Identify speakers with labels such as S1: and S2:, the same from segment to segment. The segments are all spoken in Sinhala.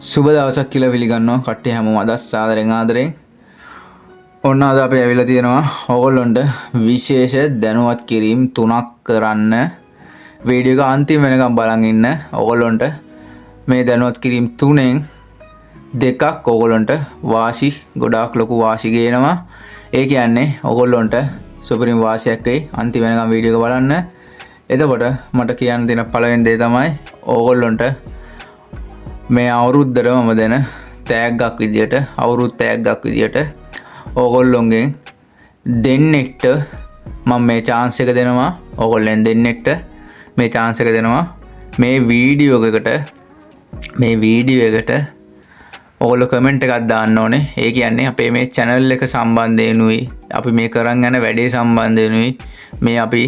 S1: සුබ දවසක් කියලා පිළිගන්නවා කට්ටිය හැමෝම අද සාදරෙන් ආදරෙන් ඔන්න අද අපි ඇවිල්ලා තියෙනවා ඕගොල්ලන්ට විශේෂ දැනුවත් කිරීම තුනක් කරන්න වීඩියෝ එක අන්තිම වෙනකම් බලන් ඉන්න ඕගොල්ලන්ට මේ දැනුවත් කිරීම තුනෙන් දෙකක් ඕගොල්ලන්ට වාසි ගොඩාක් ලොකු වාසි ගේනවා ඒ කියන්නේ ඕගොල්ලන්ට සුපිරිම වාසියක් වෙයි අන්තිම වෙනකම් වීඩියෝ එක බලන්න එතකොට මට කියන්න තියෙන පළවෙනි දේ තමයි ඕගොල්ලන්ට මේ අවුරුද්දට මම දෙන තෑග්ගක් විදියට අවුරුදු තෑග්ගක් විදියට ඕගොල්ලොන්ගෙන් දෙන්නෙක්ට මම මේ chance එක දෙනවා ඕගොල්ලෙන් දෙන්නෙක්ට මේ chance එක දෙනවා මේ වීඩියෝ එකට ඕගොල්ලෝ කමෙන්ට් එකක් දාන්න ඕනේ ඒ කියන්නේ අපේ මේ channel එක සම්බන්ධයෙන්ුයි අපි මේ කරන් යන වැඩේ සම්බන්ධයෙන්ුයි මේ අපි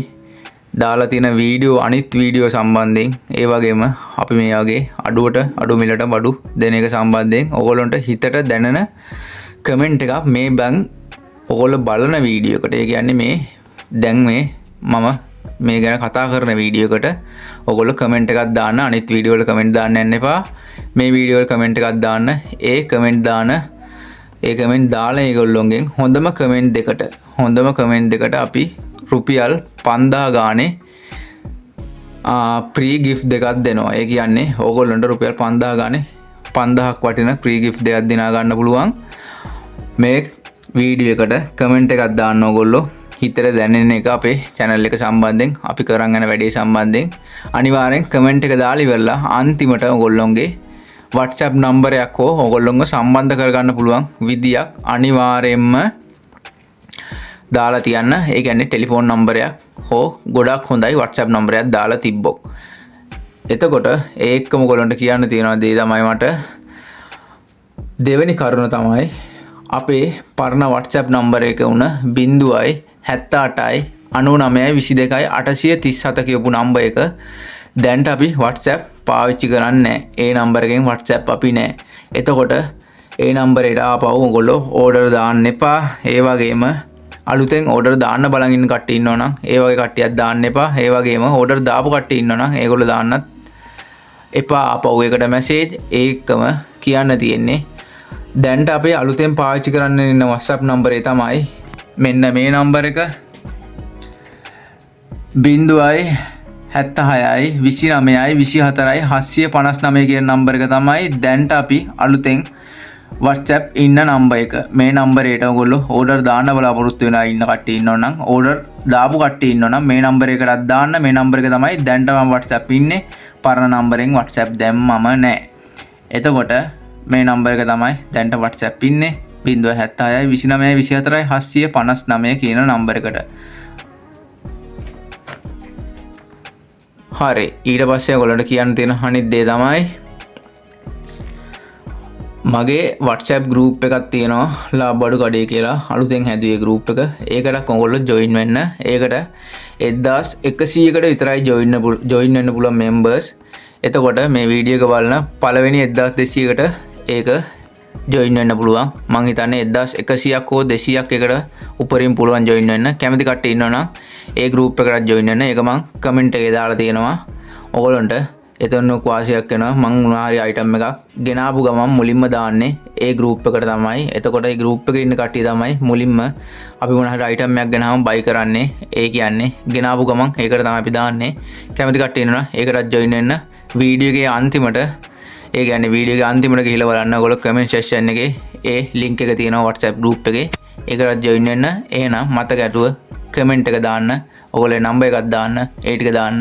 S1: දාලා තියෙන වීඩියෝ අනිත් වීඩියෝ සම්බන්ධයෙන් ඒ වගේම අපි මේ වගේ අඩුවට අඩු මිලට බඩු දෙන එක සම්බන්ධයෙන් ඕගොල්ලන්ට හිතට දැනෙන කමෙන්ට් එකක් මේ බං ඕගොල්ලෝ බලන වීඩියෝ එකට ඒ කියන්නේ මේ දැන් මම මේ ගැන කතා කරන වීඩියෝ එකට ඕගොල්ලෝ කමෙන්ට් එකක් දාන්න අනිත් වීඩියෝ වල කමෙන්ට් දාන්න යන්න එපා මේ වීඩියෝ වල කමෙන්ට් එකක් දාන්න ඒ කමෙන්ට් දාලා ඒගොල්ලොන්ගෙන් හොඳම කමෙන්ට් දෙකට අපි රුපියල් 5000 ගානේ ප්‍රී ගිෆ්ට් දෙකක් දෙනවා. ඒ කියන්නේ ඕගොල්ලන්ට රුපියල් 5000 ගානේ 5000ක් වටින ප්‍රී ගිෆ්ට් දෙකක් දිනා ගන්න පුළුවන්. මේ වීඩියෝ එකට කමෙන්ට් එකක් දාන්න ඕගොල්ලෝ හිතට දැනෙන එක අපේ channel එක සම්බන්ධයෙන් අපි කරන් යන වැඩේ සම්බන්ධයෙන් අනිවාර්යෙන් කමෙන්ට් එක දාලා ඉවරලා අන්තිමට ඕගොල්ලොන්ගේ WhatsApp නම්බර් එකක් හෝ ඕගොල්ලොන්ව සම්බන්ධ කරගන්න පුළුවන් විදියක් අනිවාර්යෙන්ම දාලා තියන්න. ඒ කියන්නේ ටෙලිෆෝන් නම්බරයක් හෝ ගොඩක් හොඳයි WhatsApp නම්බරයක් දාලා තිබ්බොත්. එතකොට ඒකම ඔයගොල්ලන්ට කියන්න තියෙනවා දේ තමයි මට දෙවෙනි කරුණ තමයි අපේ පරණ WhatsApp නම්බර එක උන 0.78යි 99යි 22යි 837 කියපු නම්බර එක දැන්ට අපි WhatsApp පාවිච්චි කරන්නේ නැහැ. ඒ නම්බර එකෙන් WhatsApp අපි නැහැ. එතකොට ඒ නම්බරේට ආපහු ඔයගොල්ලෝ ඕඩර් දාන්න එපා. ඒ වගේම අලුතෙන් ඕඩර් දාන්න බලන් ඉන්න කට්ටිය ඉන්නවා නම් ඒ වගේ කට්ටියක් දාන්න එපා. ඒ වගේම ඕඩර් දාපු කට්ටිය ඉන්නවා නම් ඒගොල්ලෝ දාන්නත් එපා. ආපහු ඒකට මැසේජ් ඒකම කියන්න තියෙන්නේ දැන්ට අපේ අලුතෙන් පාවිච්චි කරන්න ඉන්න WhatsApp නම්බරේ තමයි මෙන්න මේ නම්බර එක 0.76යි 29යි 24යි 759 කියන නම්බර එක තමයි දැන්ට අපි අලුතෙන් WhatsApp ඉන්න නම්බර එක. මේ නම්බරේට ඔයගොල්ලෝ ඕඩර් දාන්න බලාපොරොත්තු වෙනා ඉන්න කට්ටිය ඉන්නවා නම් ඕඩර් දාපු කට්ටිය ඉන්නවා නම් මේ නම්බර එකටත් දාන්න. මේ නම්බර එක තමයි දැන්ට මම WhatsApp ඉන්නේ. පරණ නම්බරෙන් WhatsApp දැම්මම නැහැ. එතකොට මේ නම්බර එක තමයි දැන්ට WhatsApp ඉන්නේ 0.76යි 29යි 24යි 759 කියන නම්බර එකට. හරි ඊට පස්සේ ඔයගොල්ලන්ට කියන්න තියෙන අනිත් දේ තමයි මගේ WhatsApp group එකක් තියෙනවා ලාබඩු කඩේ කියලා අලුතෙන් හැදුවේ group එක. ඒකට ඔයගොල්ලෝ join වෙන්න. ඒකට 1100කට විතරයි join වෙන්න පුළුවන් members. එතකොට මේ වීඩියෝ එක බලන පළවෙනි 1200කට ඒක join වෙන්න පුළුවන්. මං හිතන්නේ 1100ක් හෝ 200ක් එකට උඩරින් පුළුවන් join වෙන්න. කැමති කට්ටිය ඉන්නවනම් ඒ group එකකට join වෙන්න. ඒක මං comment එකේ දාලා තියෙනවා. ඔයගොල්ලන්ට එතන වාසියක් වෙනවා. මං උනාරි item එකක් ගෙනාපු ගමන් මුලින්ම දාන්නේ ඒ group එකට තමයි. එතකොට ඒ group එකේ ඉන්න කට්ටිය තමයි මුලින්ම අපි මොන හරි item එකක් ගෙනාවම buy කරන්නේ. ඒ කියන්නේ ගෙනාපු ගමන් ඒකට තමයි අපි දාන්නේ. කැමති කට්ටිය ඉන්නවා ඒකටත් join වෙන්න. වීඩියෝ එකේ අන්තිමට ඒ කියන්නේ වීඩියෝ එකේ අන්තිමට ගිහිල්ලා බලන්න ඔයගොල්ලෝ comment section එකේ ඒ link එක තියෙනවා WhatsApp group එකේ. ඒකටත් join වෙන්න. එහෙනම් මතක ඇතුව comment එක දාන්න. ඔයගොල්ලෝ number එකක් දාන්න. ඒ ටික දාන්න.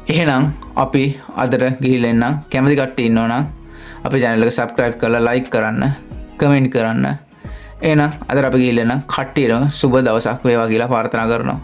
S1: එහෙනම් අපි අදට ගිහිල්ලා එන්නම්. කැමති කට්ටිය ඉන්නවනම් අපේ channel එක subscribe කරලා like කරන්න, comment කරන්න. එහෙනම් අදට අපි ගිහිල්ලා එන්නම්. කට්ටියටම සුබ දවසක් වේවා කියලා ප්‍රාර්ථනා කරනවා.